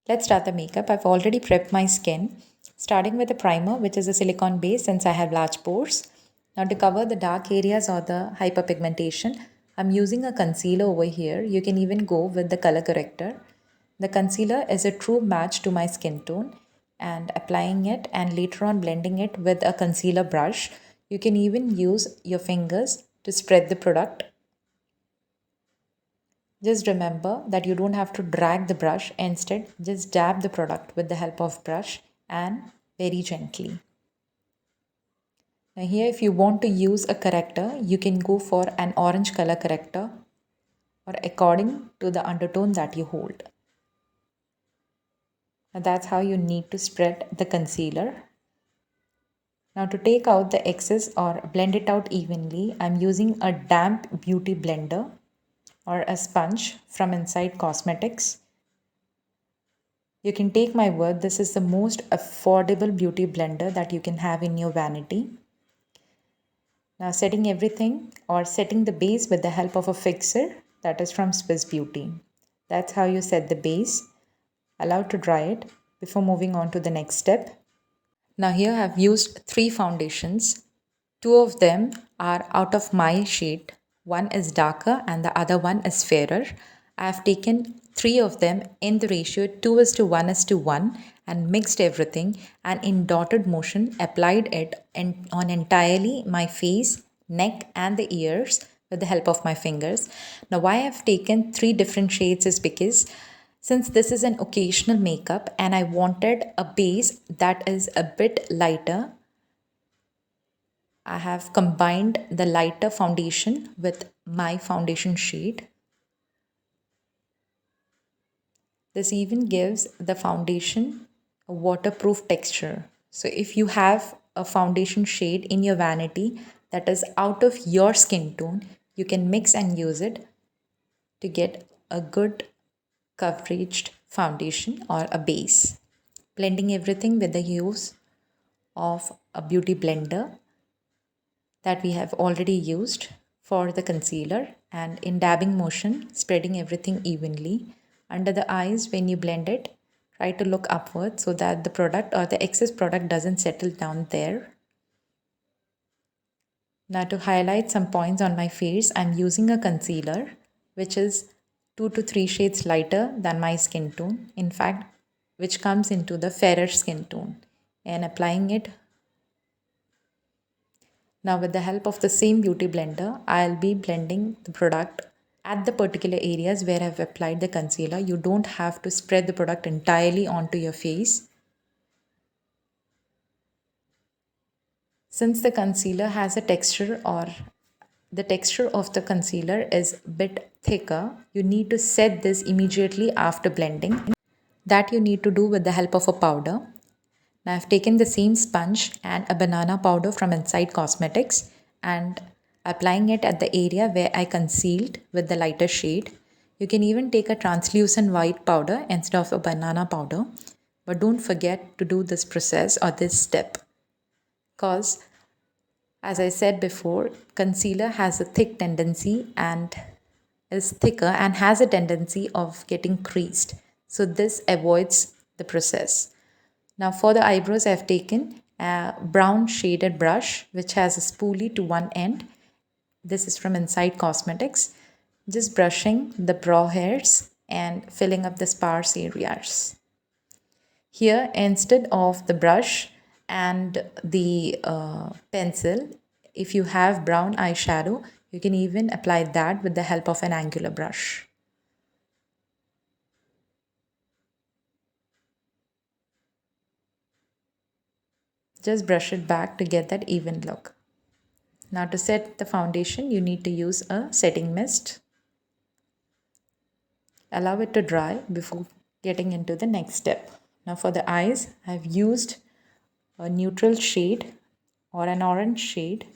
Let's start the makeup. I've already prepped my skin, starting with a primer, which is a silicone base since I have large pores. Now to cover the dark areas or the hyperpigmentation, I'm using a concealer over here. You can even go with the color corrector. The concealer is a true match to my skin tone, and applying it and later on blending it with a concealer brush. You can even use your fingers to spread the product. Just remember that you don't have to drag the brush. Instead, just dab the product with the help of brush and very gently. Now here, if you want to use a corrector, you can go for an orange color corrector or according to the undertone that you hold. Now that's how you need to spread the concealer. Now to take out the excess or blend it out evenly, I'm using a damp beauty blender or a sponge from Inside Cosmetics. You can take my word, this is the most affordable beauty blender that you can have in your vanity. Now setting everything or setting the base with the help of a fixer that is from Swiss Beauty. That's how you set the base. Allow to dry it before moving on to the next step. Now here I've used 3 foundations. 2 of them are out of my shade. One is darker and the other one is fairer. I have taken 3 of them in the ratio 2:1:1 and mixed everything and in dotted motion applied it on entirely my face, neck and the ears with the help of my fingers. Now why I've taken 3 different shades is because since this is an occasional makeup and I wanted a base that is a bit lighter, I have combined the lighter foundation with my foundation shade. This even gives the foundation a waterproof texture. So if you have a foundation shade in your vanity that is out of your skin tone, you can mix and use it to get a good coveraged foundation or a base. Blending everything with the use of a beauty blender that we have already used for the concealer, and in dabbing motion spreading everything evenly. Under the eyes, when you blend it, try to look upward so that the product or the excess product doesn't settle down there. Now to highlight some points on my face, I'm using a concealer which is 2 to 3 shades lighter than my skin tone, in fact which comes into the fairer skin tone, and applying it. Now with the help of the same beauty blender, I'll be blending the product at the particular areas where I've applied the concealer. You don't have to spread the product entirely onto your face. Since the concealer has a texture or the texture of the concealer is a bit thicker, you need to set this immediately after blending. That you need to do with the help of a powder. Now I've taken the same sponge and a banana powder from Inside Cosmetics and applying it at the area where I concealed with the lighter shade. You can even take a translucent white powder instead of a banana powder, but don't forget to do this process or this step because, as I said before, concealer has a thick tendency and is thicker and has a tendency of getting creased. So this avoids the process. Now for the eyebrows, I've taken a brown shaded brush which has a spoolie to one end. This is from Inside Cosmetics. Just brushing the brow hairs and filling up the sparse areas. Here, instead of the brush and the pencil, if you have brown eyeshadow, you can even apply that with the help of an angular brush. Just brush it back to get that even look. Now to set the foundation, you need to use a setting mist. Allow it to dry before getting into the next step. Now for the eyes, I've used a neutral shade or an orange shade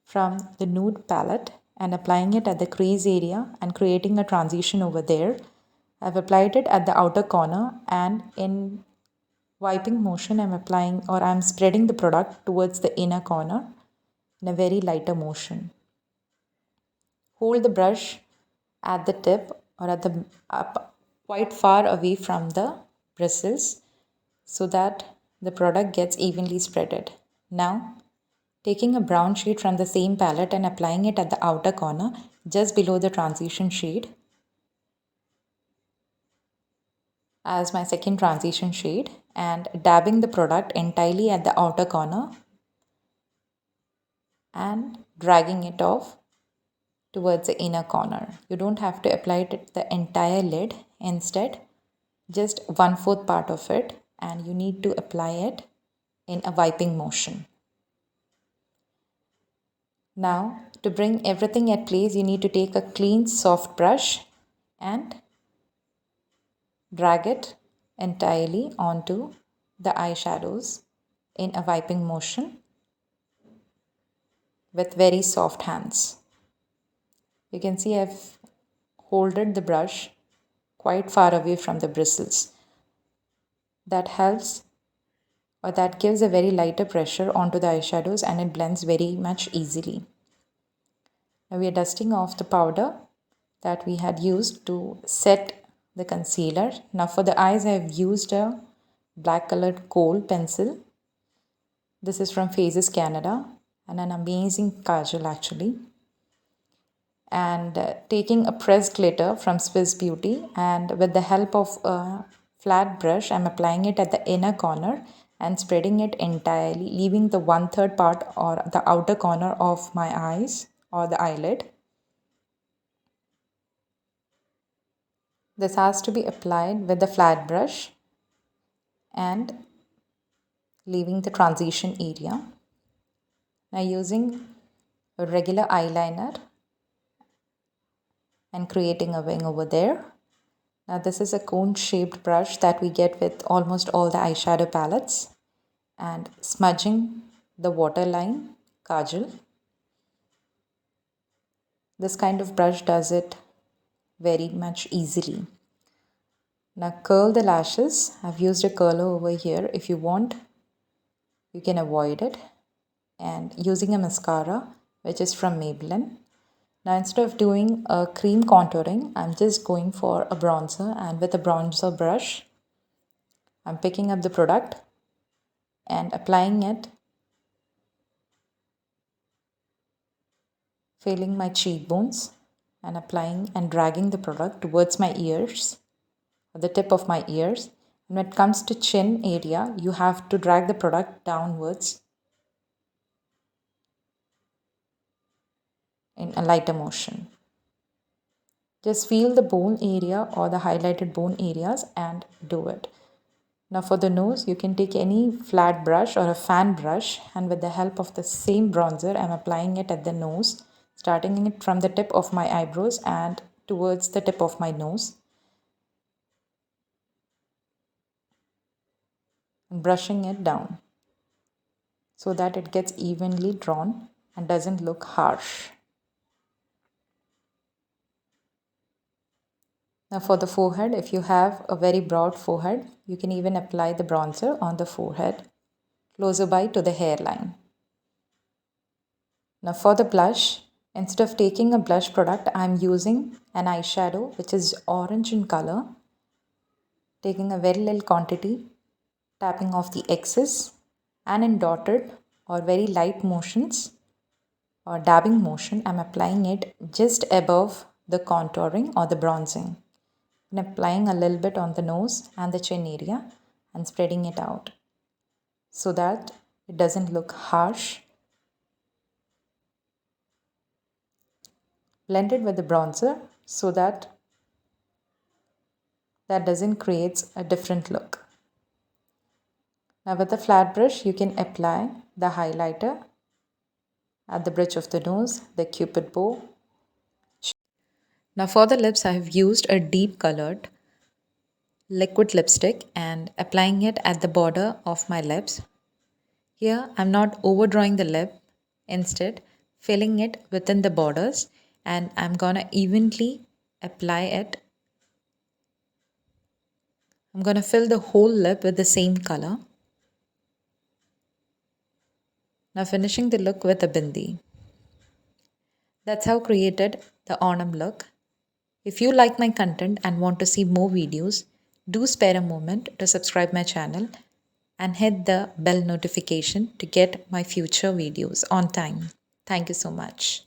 from the nude palette and applying it at the crease area and creating a transition over there. I've applied it at the outer corner and in wiping motion I'm spreading the product towards the inner corner in a very lighter motion. Hold the brush at the tip or at the up quite far away from the bristles so that the product gets evenly spreaded. Now, taking a brown shade from the same palette and applying it at the outer corner just below the transition shade as my second transition shade and dabbing the product entirely at the outer corner and dragging it off towards the inner corner. You don't have to apply it at the entire lid. Instead, just 1/4 part of it, and you need to apply it in a wiping motion. Now, to bring everything at place, you need to take a clean soft brush and drag it entirely onto the eyeshadows in a wiping motion with very soft hands. You can see I've holded the brush quite far away from the bristles. That helps, or that gives a very lighter pressure onto the eyeshadows and it blends very much easily. Now we are dusting off the powder that we had used to set the concealer. Now for the eyes I have used a black colored kohl pencil. This is from Phases Canada and an amazing kajal actually. And taking a pressed glitter from Swiss Beauty, and with the help of a flat brush I'm applying it at the inner corner and spreading it entirely, leaving the 1/3 part or the outer corner of my eyes or the eyelid. This has to be applied with the flat brush and leaving the transition area. Now using a regular eyeliner and creating a wing over there. Now this is a cone shaped brush that we get with almost all the eyeshadow palettes, and smudging the waterline kajal. This kind of brush does it very much easily. Now curl the lashes. I've used a curler over here. If you want, you can avoid it. And using a mascara which is from Maybelline. Now instead of doing a cream contouring, I'm just going for a bronzer, and with a bronzer brush, I'm picking up the product and applying it, filling my cheekbones and applying and dragging the product towards my ears, or the tip of my ears. And when it comes to chin area, you have to drag the product downwards in a lighter motion. Just feel the bone area or the highlighted bone areas and do it. Now for the nose, you can take any flat brush or a fan brush, and with the help of the same bronzer, I'm applying it at the nose, starting it from the tip of my eyebrows and towards the tip of my nose, and brushing it down so that it gets evenly drawn and doesn't look harsh. Now for the forehead, if you have a very broad forehead, you can even apply the bronzer on the forehead, closer by to the hairline. Now for the blush, instead of taking a blush product, I am using an eyeshadow which is orange in color, taking a very little quantity, tapping off the excess, and in dotted or very light motions or dabbing motion, I am applying it just above the contouring or the bronzing, and applying a little bit on the nose and the chin area and spreading it out so that it doesn't look harsh. Blend it with the bronzer so that doesn't create a different look. Now with the flat brush, you can apply the highlighter at the bridge of the nose, the cupid bow. Now for the lips, I have used a deep colored liquid lipstick and applying it at the border of my lips. Here I'm not overdrawing the lip, instead filling it within the borders, and I'm gonna evenly apply it. I'm gonna fill the whole lip with the same color. Now finishing the look with a bindi. That's how created the Onam look. If you like my content and want to see more videos, Do spare a moment to subscribe my channel and hit the bell notification to get my future videos on time. Thank you so much.